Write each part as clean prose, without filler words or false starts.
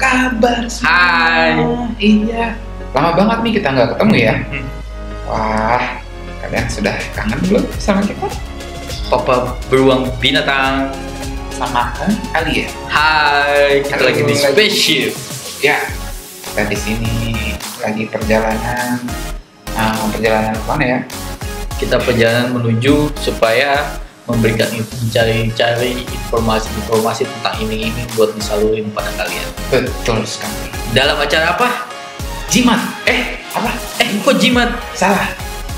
kabar semua? Hai. Iya, lama banget nih kita nggak ketemu ya. Wah, kalian sudah kangen belum sama kita? Papa beruang binatang. Sama Ali ya? Hai, kita Halo, lagi di spaceship. Ya, kita di sini lagi perjalanan. Perjalanan kemana ya? Kita perjalanan menuju supaya memberikan mencari informasi tentang ini buat disalurin pada kalian. Betul sekali. Dalam acara apa? Jimat. Apa? Kok jimat? Salah.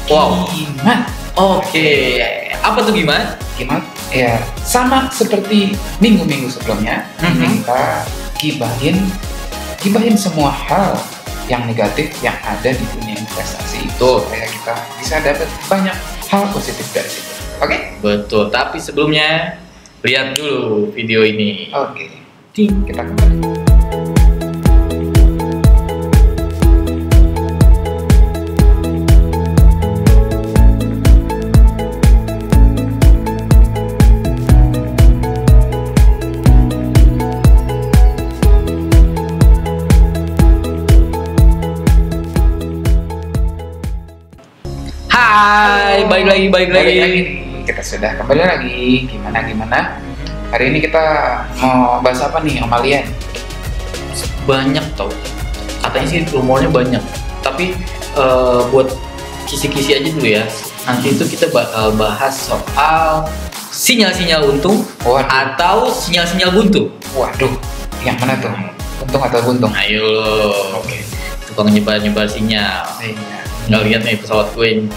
Wow. Jimat. Oke. Apa tuh jimat? Jimat. Ya, sama seperti minggu-minggu sebelumnya. Kita gibahin semua hal yang negatif yang ada di dunia investasi itu, supaya kita bisa dapat banyak hal positif dari situ. Oke? Betul. Tapi sebelumnya lihat dulu video ini. Oke. Kita kembali. Hai, balik lagi. Kita sudah kembali lagi. Gimana? Hari ini kita mau bahas apa nih, Om Alian? Banyak tau. Katanya sih rumornya banyak. Tapi buat kisi-kisi aja dulu ya. Nanti itu kita bakal bahas soal sinyal-sinyal untung atau sinyal-sinyal buntu. Waduh, yang mana tuh? Untung atau buntung? Ayo. Oke. Tukang nyebar sinyal. Iya. Nggak lihat nih pesawat gue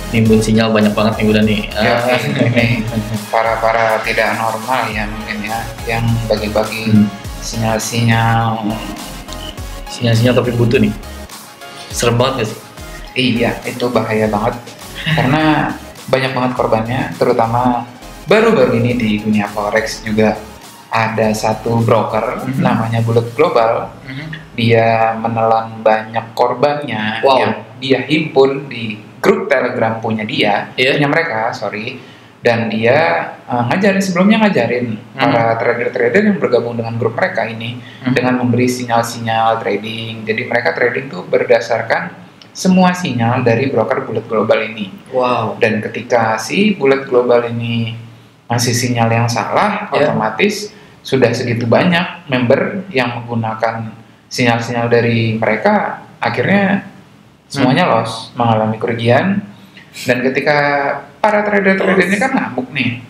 nimbun sinyal banyak banget minggu nih. Ya, ini para tidak normal ya mungkin ya, yang bagi-bagi sinyal-sinyal tapi buntu nih. Serem banget gak sih? Iya, itu bahaya banget karena banyak banget korbannya, terutama baru-baru ini di dunia forex juga ada satu broker namanya Bullet Global. Dia menelan banyak korbannya yang dia himpun di grup Telegram punya punya mereka, dan dia ngajarin para trader-trader yang bergabung dengan grup mereka ini dengan memberi sinyal-sinyal trading. Jadi mereka trading tuh berdasarkan semua sinyal dari broker Bullet Global ini. Dan ketika si Bullet Global ini ngasih sinyal yang salah, otomatis sudah segitu banyak member yang menggunakan sinyal-sinyal dari mereka, akhirnya semuanya loss, mengalami kerugian. Dan ketika para trader-trader ini kan ngamuk nih,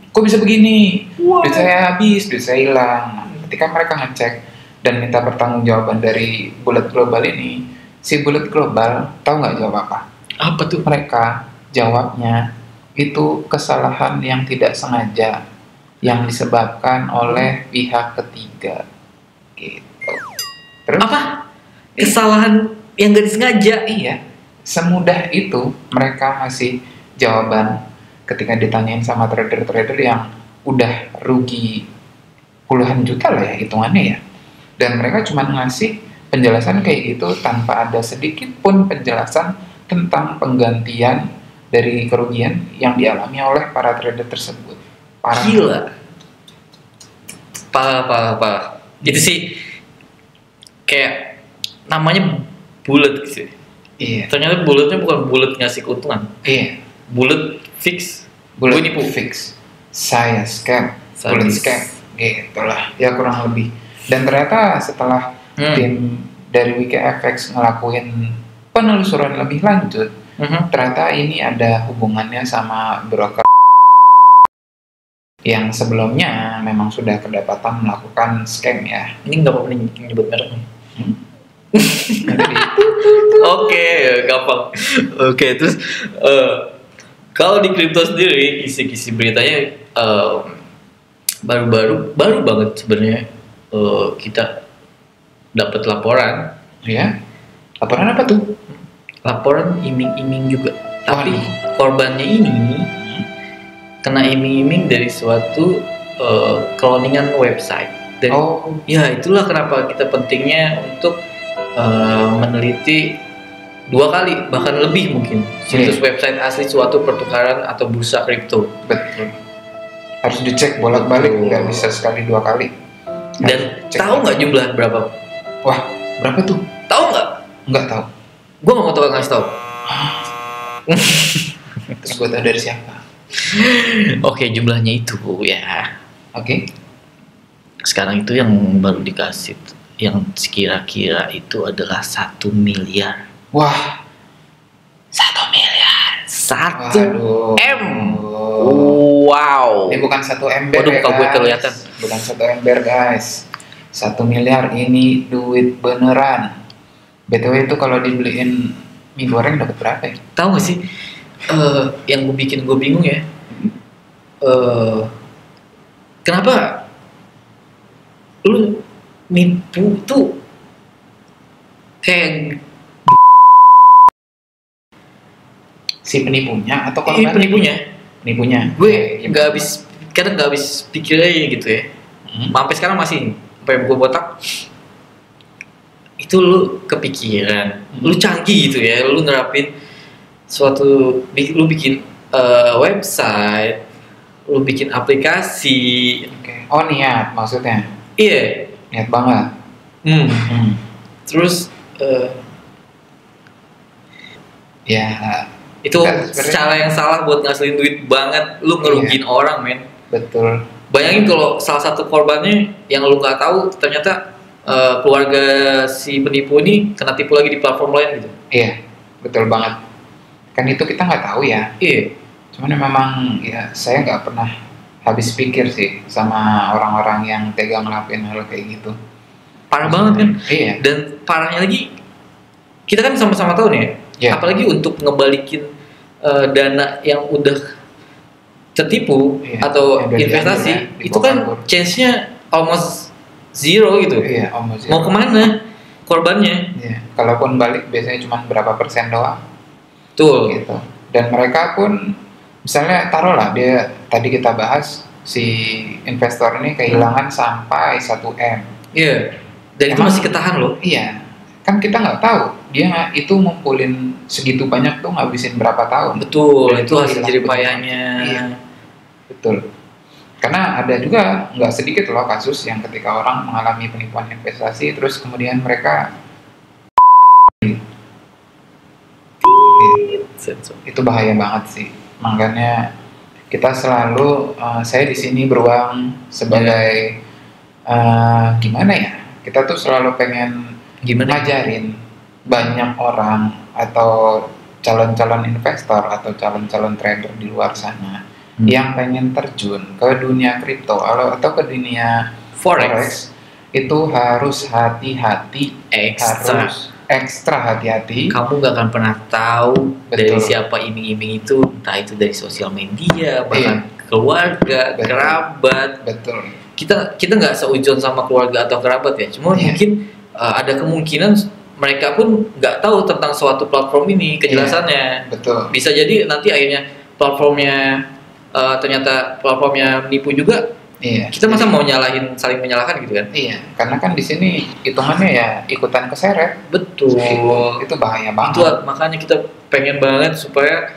kok bisa begini, duit saya habis, duit saya hilang. Ketika mereka ngecek dan minta pertanggungjawaban dari Bullet Global ini, si Bullet Global tahu nggak jawab apa? Apa tuh? Mereka jawabnya itu kesalahan yang tidak sengaja yang disebabkan oleh pihak ketiga, gitu. Terus apa? Kesalahan yang gak disengaja? Iya, semudah itu mereka ngasih jawaban ketika ditanyain sama trader-trader yang udah rugi puluhan juta lah ya hitungannya ya. Dan mereka cuma ngasih penjelasan kayak gitu tanpa ada sedikit pun penjelasan tentang penggantian dari kerugian yang dialami oleh para trader tersebut. Gila. Parah. Gitu sih. Kayak namanya bulat gitu. Iya. Ternyata bulatnya bukan bulat ngasih keuntungan. Iya. Bulat fix. Bulat fix. Saya scam. Bulat scam. Gitu lah. Ya kurang lebih. Dan ternyata setelah tim dari WikiFX ngelakuin penelusuran lebih lanjut, ternyata ini ada hubungannya sama broker yang sebelumnya memang sudah kedapatan melakukan scam ya. Ini nggak apa-apa nyebut merek nih. Oke, gampang. Oke, terus kalau di kripto sendiri kisi-kisi beritanya baru banget sebenarnya kita dapat laporan. Ya, laporan apa tuh? Laporan iming-iming juga. Tapi korbannya ini kena iming-iming dari suatu cloningan website. Dan ya itulah kenapa kita pentingnya untuk meneliti 2 kali bahkan lebih mungkin situs website asli suatu pertukaran atau bursa kripto. Betul. Harus dicek bolak-balik, nggak bisa sekali 2 kali. Dan tahu nggak jumlah berapa? Wah, berapa tuh? Tahu nggak? Nggak tahu. Gue nggak mau tahu, ngasih tahu. Terus gue tahu dari siapa? Oke, jumlahnya itu ya. Oke. Sekarang itu yang baru dikasih, yang kira-kira itu adalah 1 miliar. Wah, 1 miliar. 1 waduh. M. Wow. Ini bukan 1 ember. Waduh, ya, muka gue guys. kelihatan. Bukan 1 ember, guys. 1 miliar ini duit beneran. BTW itu kalau dibeliin mie goreng dapat berapa ya? Tahu nggak sih? Yang bikin gue bingung ya. Kenapa lu nipu tuh kayak Si penipunya atau ini penipunya? Penipunya. Gue nggak habis, kadang nggak habis pikir aja gitu ya. Sampai sekarang masih, sampai gue botak. Itu lu kepikiran, lu canggih gitu ya, lu nerapin suatu, lu bikin website, lu bikin aplikasi. Oke. Oh, niat maksudnya. Iya. Niat banget. Terus Ya, itu cara yang salah buat ngasilin duit banget, lu ngerugiin orang, men. betul. Bayangin kalau salah satu korbannya yang lu nggak tahu ternyata keluarga si penipu ini kena tipu lagi di platform lain gitu. Iya, betul banget. Kan itu kita nggak tahu ya. Iya. Cuman memang ya saya nggak pernah habis pikir sih sama orang-orang yang tega ngelakuin hal kayak gitu. Parah banget kan? Iya. Dan parahnya lagi, kita kan sama-sama tahu nih ya. Iya. Apalagi untuk ngebalikin dana yang udah tertipu atau yang investasi, diambil, itu kan chance-nya almost zero gitu. Iya, almost zero. Mau kemana korbannya? Iya. Kalaupun balik biasanya cuma berapa persen doang. Tuh. Gitu. Dan mereka pun misalnya taruhlah dia tadi kita bahas si investor ini kehilangan sampai 1 M. Iya. Dan itu masih ketahan loh. Iya. Kan kita nggak tahu dia itu ngumpulin segitu banyak tuh ngabisin berapa tahun. Betul. Dan itu hasil jerih payahnya. Iya. Betul. Karena ada juga nggak sedikit loh kasus yang ketika orang mengalami penipuan investasi terus kemudian mereka itu bahaya banget sih. Makanya kita selalu saya di sini beruang sebagai gimana ya? Kita tuh selalu pengen ngajarin banyak orang atau calon-calon investor atau calon-calon trader di luar sana yang pengen terjun ke dunia kripto atau ke dunia forex itu harus hati-hati, harus ekstra hati-hati. Kamu gak akan pernah tahu dari siapa iming-iming itu, entah itu dari sosial media, bahkan keluarga, kerabat. Betul. Kita nggak seujon sama keluarga atau kerabat ya, cuma mungkin ada kemungkinan mereka pun nggak tahu tentang suatu platform ini kejelasannya. Betul. Bisa jadi nanti akhirnya platformnya ternyata platformnya menipu juga. Iya. Kita masa mau saling menyalahkan gitu kan? Iya, karena kan di sini hitungannya ya ikutan keseret. Betul. Itu bahaya banget. Itu makanya kita pengen banget supaya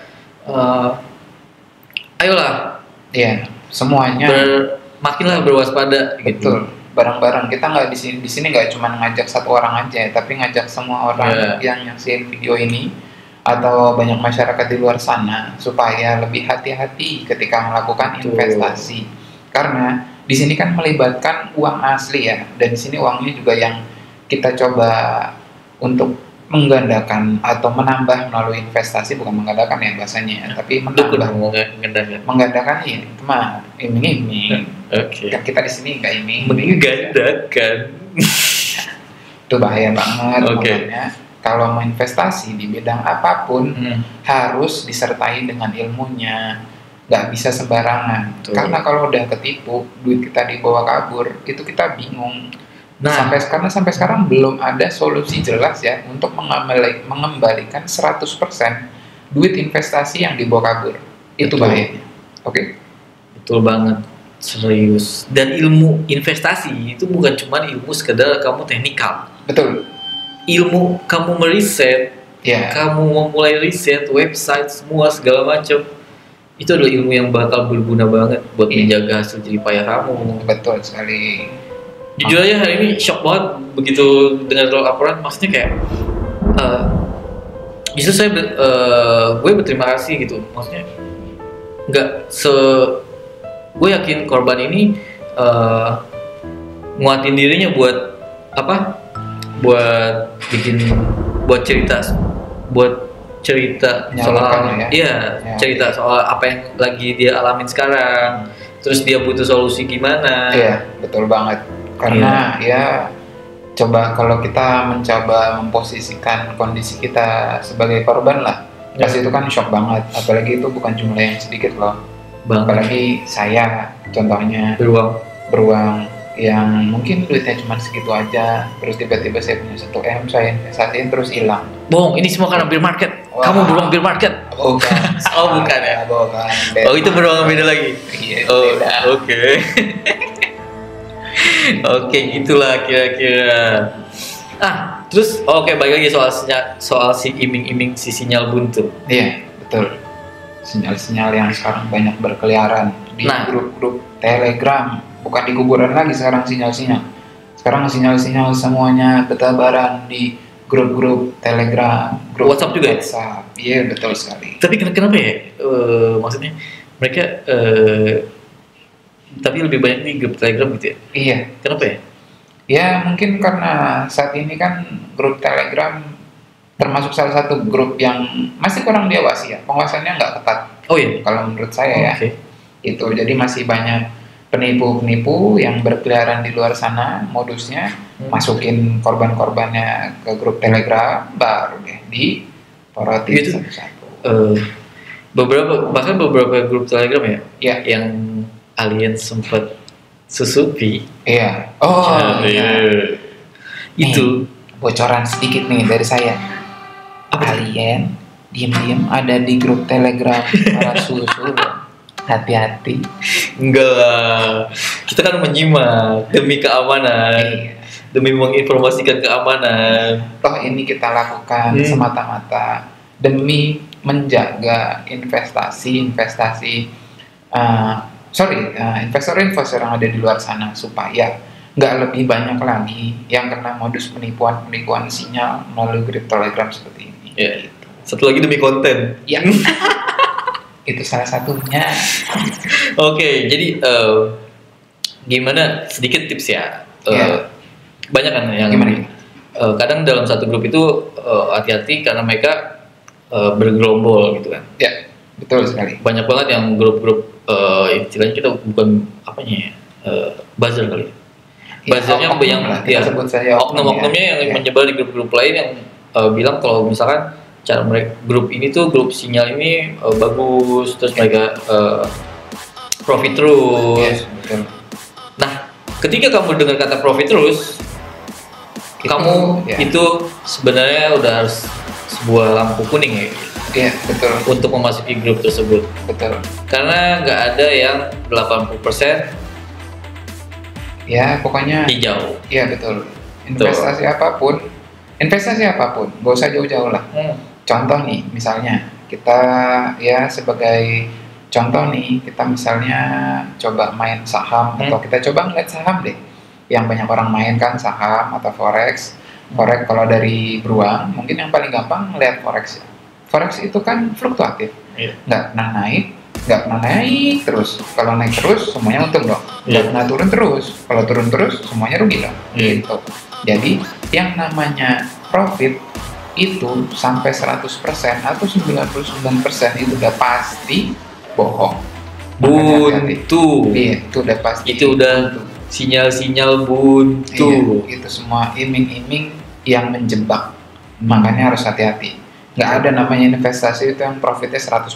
ayolah. Iya, semuanya makinlah berwaspada. Betul. Gitu. Bareng-bareng kita nggak di sini nggak cuma ngajak satu orang aja, tapi ngajak semua orang yang nyaksiin video ini atau banyak masyarakat di luar sana supaya lebih hati-hati ketika melakukan investasi. Karena di sini kan melibatkan uang asli ya, dan di sini uangnya juga yang kita coba untuk menggandakan atau menambah melalui investasi, bukan menggandakan ya bahasanya, tapi menambah. Menggandakan ya, itu mah iming-iming. Oke. Kan kita di sini nggak iming. Menggandakan. Itu bahaya banget. Oke. Makanya kalau mau investasi di bidang apapun harus disertai dengan ilmunya. Nggak bisa sembarangan. Betul. Karena kalau udah ketipu, duit kita dibawa kabur, itu kita bingung. Nah, sampai sekarang belum ada solusi jelas ya untuk mengembalikan 100% duit investasi yang dibawa kabur. Itu bahayanya. Oke? Betul banget. Serius. Dan ilmu investasi itu bukan cuma ilmu sekedar kamu teknikal. Betul. Ilmu kamu meriset, kamu memulai riset website semua segala macam. Itu adalah ilmu yang bakal berguna banget buat menjaga hasil jerih payah kamu. Betul sekali. Jujur aja hari ini shock banget begitu dengar laporan, maksudnya kayak justru gue berterima kasih gitu, maksudnya nggak gue yakin korban ini nguatin dirinya buat apa, buat cerita soal cerita soal apa yang lagi dia alamin sekarang, terus dia butuh solusi gimana. Iya, betul banget, karena ya coba kalau kita mencoba memposisikan kondisi kita sebagai korban lah, pasti itu kan shock banget, apalagi itu bukan jumlah yang sedikit loh. Apalagi saya contohnya beruang yang mungkin duitnya cuma segitu aja, terus tiba-tiba saya punya 1 M, saya investasiin terus hilang. Bohong, ini semua karena bear market. Wah. Kamu beruang bear market? Bukan. Oh bukan ya? Bukan. Oh itu beruang beda lagi? Iya, oke. Oke, gitulah kira-kira. Terus balik lagi soal si iming-iming si sinyal buntu. Iya, betul. Sinyal-sinyal yang sekarang banyak berkeliaran di grup-grup Telegram, bukan di kuburan lagi sekarang sinyal-sinyal. Sekarang sinyal-sinyal semuanya bertebaran di grup-grup Telegram, grup WhatsApp juga. WhatsApp. Iya, betul sekali. Tapi kenapa ya? Maksudnya mereka tapi lebih banyak di grup Telegram gitu ya? Iya. Kenapa ya? Ya mungkin karena saat ini kan grup Telegram termasuk salah satu grup yang masih kurang diawasi ya, pengawasannya nggak ketat. Oh iya? Kalau menurut saya itu jadi masih banyak penipu-penipu yang berkeliaran di luar sana, modusnya masukin korban-korbannya ke grup Telegram, baru deh diporotin satu-satu. Beberapa grup Telegram ya yang alien sempat susupi. Iya. Itu bocoran sedikit nih dari saya. Alien diam-diam ada di grup Telegram para susu. Hati-hati. Enggak lah. Kita kan menyimak demi keamanan. Demi menginformasikan keamanan. Toh ini kita lakukan semata-mata demi menjaga investor-investor yang ada di luar sana supaya nggak lebih banyak lagi yang kena modus penipuan sinyal melalui grup Telegram seperti ini. Gitu. Satu lagi demi konten. Ya. Itu salah satunya. Oke, jadi gimana sedikit tips ya. Banyak kan yang kadang dalam satu grup itu hati-hati karena mereka bergerombol gitu kan. Ya, betul sekali. Banyak banget yang grup-grup istilahnya kita bukan buzzer kali. Buzzernya yang sebut saja oknum-oknumnya yang menyebar di grup-grup lain yang bilang kalau misalkan cara mereka grup ini tuh grup sinyal ini bagus, terus mereka profit terus. Betul. Nah, ketika kamu dengar kata profit terus, itu sebenarnya udah harus sebuah lampu kuning ya. Iya, betul. Untuk memasuki grup tersebut. Betul. Karena nggak ada yang 80% ya pokoknya hijau. Iya, betul. Investasi apapun, gak usah jauh-jauh lah. Contoh nih, misalnya kita sebagai contoh nih, kita misalnya coba main saham atau kita coba ngeliat saham deh. Yang banyak orang main kan saham atau forex. Forex kalau dari beruang, mungkin yang paling gampang ngeliat forex. Forex itu kan fluktuatif, nggak pernah naik terus. Kalau naik terus semuanya untung dong. Nggak pernah turun terus. Kalau turun terus semuanya rugi dong. Gitu. Jadi yang namanya profit itu sampai 100% atau 99% itu udah pasti bohong. Buntu. Iya, itu udah pasti. Itu udah sinyal-sinyal buntu. Iya, itu semua iming-iming yang menjebak. Makanya harus hati-hati. Nggak ada namanya investasi itu yang profitnya 100%.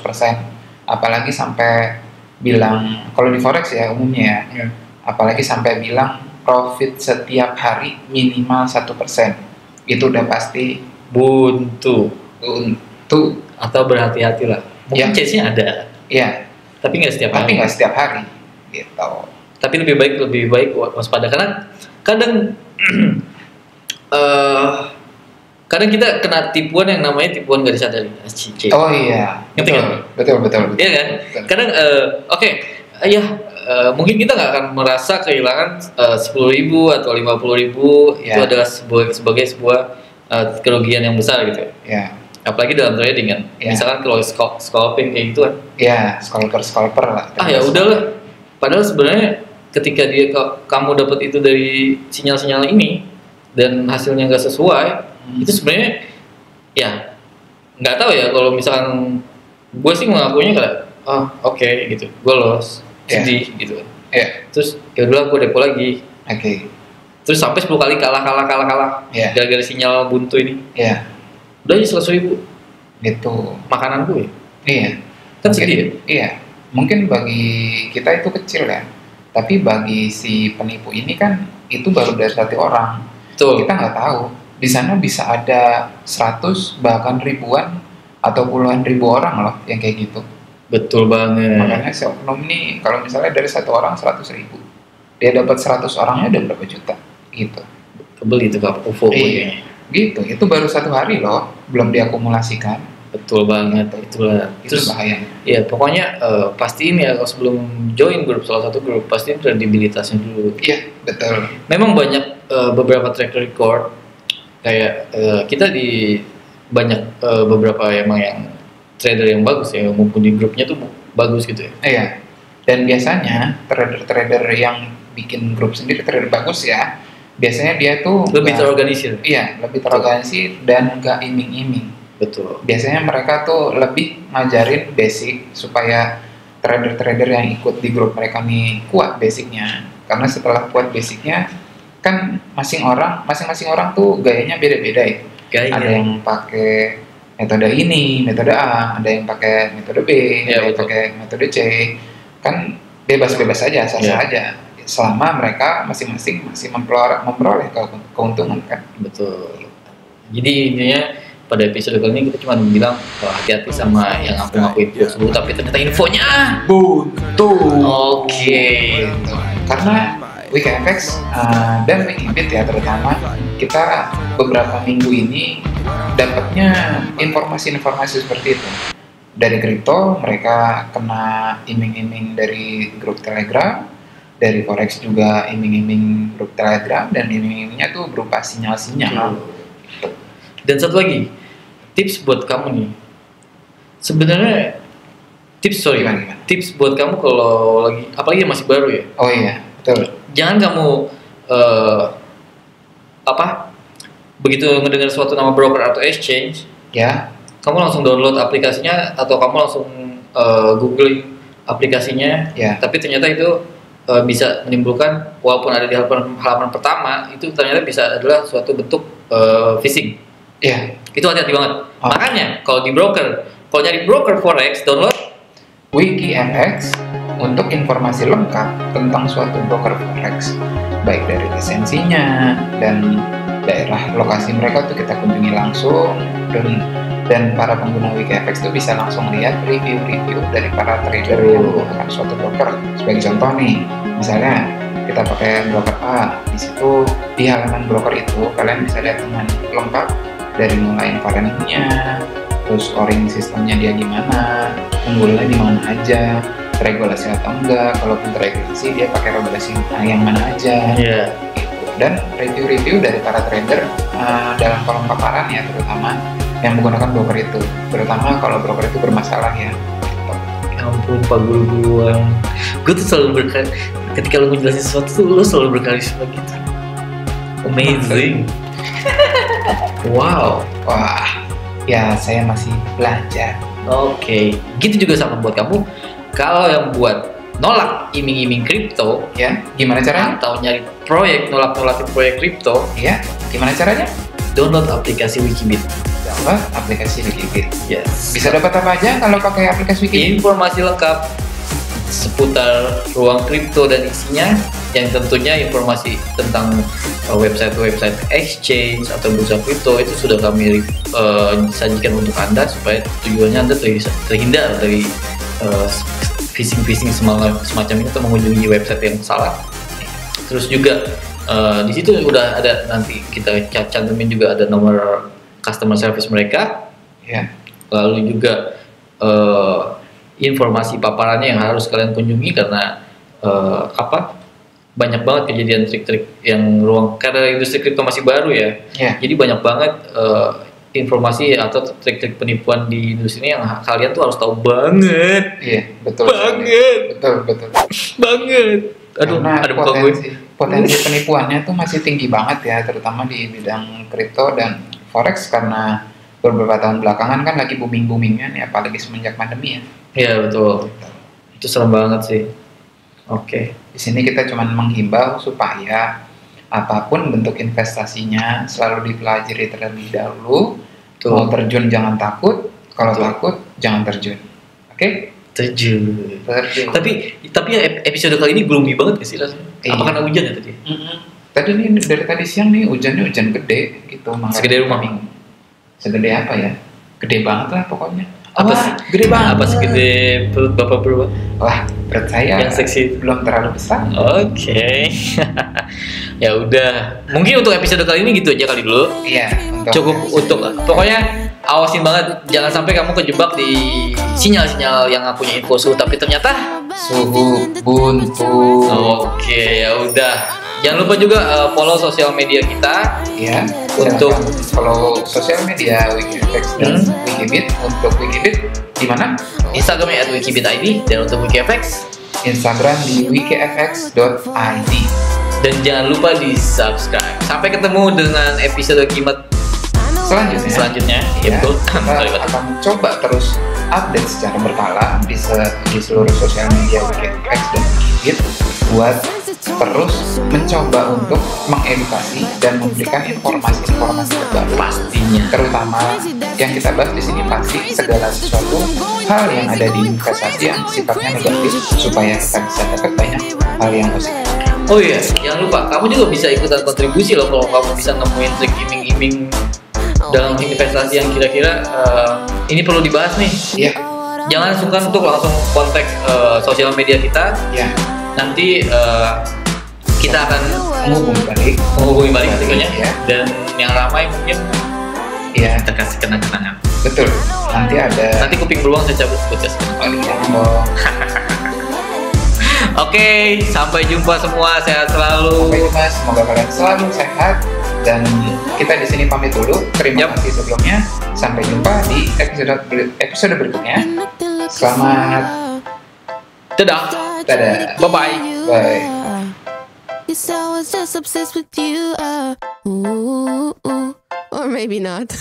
Apalagi sampai bilang, kalau di forex ya umumnya ya, apalagi sampai bilang profit setiap hari minimal 1%. Itu udah pasti buntu. Atau berhati-hatilah. Mungkin chance-nya ada. Iya. Tapi nggak setiap hari. Gitu. Tapi lebih baik waspada karena kadang kadang kita kena tipuan yang namanya tipuan gak disadari. Oh iya. Betul. Betul. Iya kan? Betul. Kadang mungkin kita nggak akan merasa kehilangan 10.000 atau 50.000 itu adalah sebagai sebuah kerugian yang besar gitu. Ya. Apalagi dalam trading kan. Misalkan kalau scalping kayak gitu kan. Ya, scalper lah. Ya udahlah. Padahal sebenarnya ketika kamu dapat itu dari sinyal-sinyal ini dan hasilnya nggak sesuai, itu sebenarnya ya nggak tahu ya, kalau misalkan gue sih mengakuinya kayak oke, gitu, gue loss, sedih gitu. Terus ya udahlah gue depo lagi. Terus sampai 10 kali kalah gara-gara sinyal buntu ini. Udah aja 100.000 gitu makanan gue. Kan sedih. Mungkin bagi kita itu kecil ya, tapi bagi si penipu ini kan itu baru dari 1 orang. Betul. Kita nggak tahu di sana bisa ada 100 bahkan ribuan atau puluhan ribu orang loh yang kayak gitu. Betul banget. Makanya si oknum nih kalau misalnya dari 1 orang 100.000, dia dapat 100 orangnya udah berapa juta gitu. Kebeli itu Kak UFO gitu, itu baru 1 hari loh, belum diakumulasikan. Betul banget, itulah. Terus bahaya. Ya pokoknya pastiin ya kalau sebelum join grup, salah satu grup, pastiin kredibilitasnya dulu. Iya, betul. Memang banyak beberapa track record kayak kita di banyak beberapa emang yang trader yang bagus ya, maupun di grupnya tuh bagus gitu ya. Iya. Dan biasanya trader-trader yang bikin grup sendiri trader bagus ya, biasanya dia tuh lebih terorganisir. Iya, lebih terorganisir dan nggak iming-iming. Betul. Biasanya mereka tuh lebih ngajarin basic supaya trader-trader yang ikut di grup mereka nih kuat basicnya. Karena setelah kuat basicnya, kan masing-masing orang tuh gayanya beda-beda ya. Ada yang pakai metode ini, metode A, ada yang pakai metode B, ada yang pakai metode C. Kan bebas-bebas aja, sah-sah aja. Selama mereka masing-masing masih memperoleh keuntungan kan. Betul. Jadi intinya pada episode kali ini kita cuma bilang hati-hati sama yang aku ngakuin tersebut, tapi ternyata infonya buntu. Oke. Karena WikiFX dan Wikibit ya terutama, kita beberapa minggu ini dapatnya informasi-informasi seperti itu. Dari kripto mereka kena iming-iming dari grup Telegram, dari Forex juga iming-iming grup Telegram, dan iming-imingnya tuh berupa sinyal-sinyal. Dan satu lagi, tips buat kamu nih. Sebenarnya tips buat kamu kalau lagi, apalagi masih baru ya. Oh iya, betul. Jangan kamu begitu mendengar suatu nama broker atau exchange, ya, kamu langsung download aplikasinya atau kamu langsung googling aplikasinya. Ya. Tapi ternyata itu bisa menimbulkan, walaupun ada di halaman pertama, itu ternyata bisa adalah suatu bentuk phishing. Iya. Itu hati-hati banget. Makanya kalau nyari broker forex, download WikiFX untuk informasi lengkap tentang suatu broker forex, baik dari lisensinya dan daerah lokasi mereka tuh kita kunjungi langsung, dan para pengguna WikiFX tuh bisa langsung lihat review-review dari para trader yang menggunakan suatu broker. Sebagai contoh nih, misalnya kita pakai broker A, di situ di halaman broker itu kalian bisa lihat dengan lengkap dari mulai variannya, terus scoring sistemnya dia gimana, unggulnya di mana aja, regulasi atau enggak, kalaupun regulasi dia pakai regulasi yang mana aja. Gitu. Dan review-review dari para trader dalam kolom paparan ya, terutama yang menggunakan broker itu, terutama kalau broker itu bermasalah ya. Ya ampun Pak Guru, gue tuh selalu berkali, ketika lo menjelaskan sesuatu tuh lo selalu berkarisma gitu. Amazing. Wow, wah, ya saya masih belajar. Oke, gitu juga sama buat kamu. Kalau yang buat nolak iming-iming kripto, ya, gimana caranya? Atau nyari nolak-nolakin proyek kripto, ya, gimana caranya? Download aplikasi Wikibit. Download aplikasi Wikibit. Yes. Bisa dapat apa aja kalau pakai aplikasi Wikibit? Informasi lengkap seputar ruang kripto dan isinya, yang tentunya informasi tentang website-website exchange atau bursa kripto itu sudah kami sajikan untuk Anda, supaya tujuannya Anda terhindar dari phishing semacam ini atau mengunjungi website yang salah. Terus juga di situ udah ada, nanti kita cantumin juga ada nomor customer service mereka, ya. Lalu juga informasi paparannya yang harus kalian kunjungi, karena banyak banget kejadian trik-trik yang karena industri kripto masih baru ya. Jadi banyak banget informasi atau trik-trik penipuan di industri ini yang kalian tuh harus tahu banget. Iya, betul. Banget. Betul. Banget. Aduh, ada potensi penipuannya tuh masih tinggi banget ya, terutama di bidang kripto dan forex karena beberapa tahun belakangan kan lagi booming-boomingnya nih, apalagi semenjak pandemi ya. Iya, betul. Itu serem banget sih. Oke. Di sini kita cuma menghimbau supaya apapun bentuk investasinya selalu dipelajari terlebih dahulu. Mau terjun jangan takut, kalau takut jangan terjun. Oke? Terjun. Tapi episode kali ini gloomy banget gak sih rasanya? Apa karena hujan ya tadi? Tadi nih dari tadi siang nih hujan gede gitu. Segede rumah. Segede apa ya? Gede banget lah pokoknya. Gede banget. Apa segede perut bapak berdua? Wah, perut saya yang seksi belum terlalu besar. Oke. Ya udah. Mungkin untuk episode kali ini gitu aja kali dulu. Iya. Cukup untuk pokoknya awasin banget jangan sampai kamu kejebak di sinyal-sinyal yang punya info suhu tapi ternyata suhu buntu. Oke, ya udah. Jangan lupa juga follow sosial media kita. Ya. Untuk follow sosial media Wikifx dan Wikibit. Untuk Wikibit di mana? Instagramnya @wikibit.id dan untuk Wikifx Instagram di wikifx.id. Dan jangan lupa di subscribe. Sampai ketemu dengan episode Kimat selanjutnya. Ya, betul. Kita akan coba terus update secara berkala di seluruh sosial media Wikifx dan Wikibit buat terus mencoba untuk mengedukasi dan memberikan informasi-informasi terbaru pastinya. Terutama yang kita bahas di sini pasti segala sesuatu hal yang ada di investasi yang sifatnya negatif supaya kita bisa dapat banyak hal yang positif. Oh iya, jangan lupa kamu juga bisa ikutan kontribusi loh kalau kamu bisa nemuin trik iming-iming dalam investasi yang kira-kira ini perlu dibahas nih. Iya. Jangan sungkan untuk langsung kontak sosial media kita. Iya. Nanti kita akan menghubungi balik tentunya ya. Dan yang ramai mungkin kita kasih kenang-kenangan. Betul. Nanti kuping beruang saya cabut podcast. Oke, sampai jumpa semua, sehat selalu. Sampai jumpa, semoga kalian selalu sehat dan kita di sini pamit dulu. Terima kasih sebelumnya. Sampai jumpa di episode berikutnya. Selamat. Dadah. Bye-bye. Bye. Yes, I was just obsessed with you. Or maybe not.